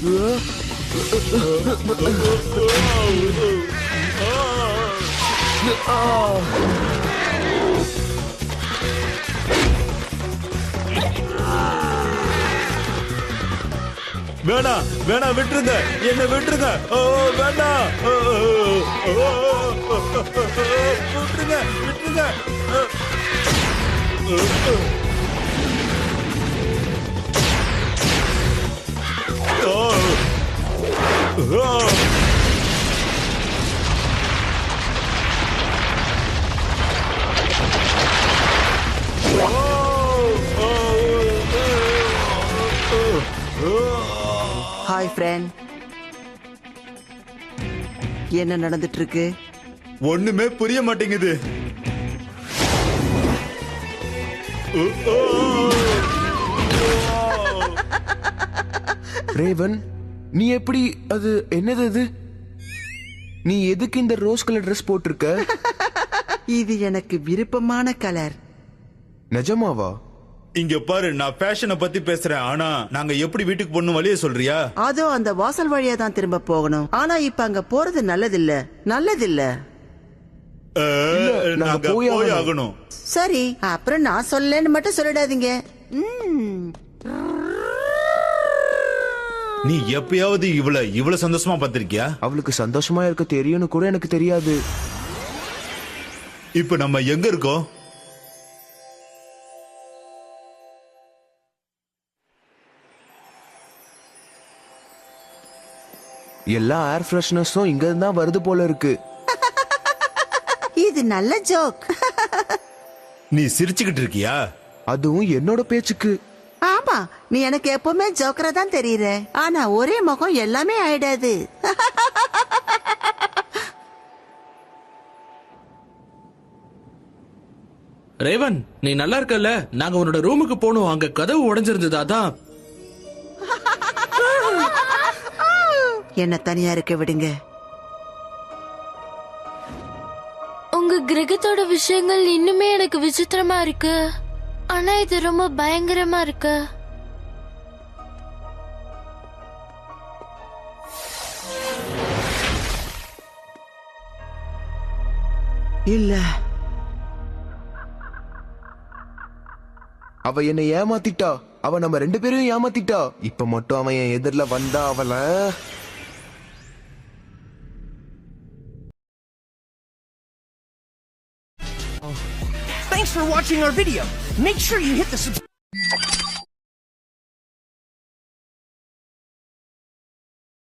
வேணாம் வேணாம், விட்டுருங்க, என்ன விட்டுருங்க. வேண்டாம், விட்டுருங்க விட்டுருங்க. ஹாய் ஃப்ரெண்ட், என்ன நடந்துட்டு இருக்கு? ஒண்ணுமே புரிய மாட்டேங்குது. ரேவன், நீ எப்படி? அது என்னது அது? நீ எதுக்கு இந்த ரோஸ் கலர் ட்ரெஸ் போட்டிருக்க? இது எனக்கு விருப்பமான கலர். நிஜமாவா? இங்க பாரு, நான் ஃபேஷனை பத்தி பேசுறேன். ஆனா நாங்க எப்படி வீட்டுக்கு போகணும் வழிய சொல்றியா? அதோ அந்த வாசல் வழியா தான் திரும்ப போகணும். ஆனா இப்ப அங்க போறது நல்லதில்ல. நாங்க போய் ஆகணும். சரி, அப்புறம் நான் சொல்லன்னு மட்டும் சொல்லிடாதீங்க. நீ எப்பயாவது இவ்வளவு சந்தோஷமா பார்த்திருக்கியா? அவளுக்கு சந்தோஷமா இருக்க தெரியும்னு கூட எனக்கு தெரியாது. இப்ப நம்ம எங்க இருக்கோம்? எல்லா ஏர் ஃப்ரெஷ்னஸும் இங்க இருந்தா வருது போல இருக்கு. இது நல்ல ஜோக். நீ சிரிச்சுக்கிட்டு இருக்கியா? அதுவும் என்னோட பேச்சுக்கு. ஆமா, நீ எனக்கு எப்பவுமே ஜோக்கரா தான் தெரியுற. ஆனா ஒரே முகம் எல்லாமே ஆயிடாது. ரேவன், நீ நல்லா இருக்கல்ல? நாங்க உன்னோட ரூமுக்கு போனோம். அங்க கதவு உடைஞ்சிருந்தது. அதான் என்ன தனியா இருக்க விடுங்க. உங்க கிரகத்தோட விஷயங்கள் இன்னுமே எனக்கு விசித்திரமா இருக்கு. ஆனா இது ரொம்ப பயங்கரமா இருக்கு. இல்ல, அவ என்னை ஏமாத்திட்டா. அவ நம்ம 2 பேரையும் ஏமாத்திட்டா. இப்ப மட்டும் அவன் என் எதிரில வந்தா அவள. Thanks for watching our video. Make sure you hit the subscribe.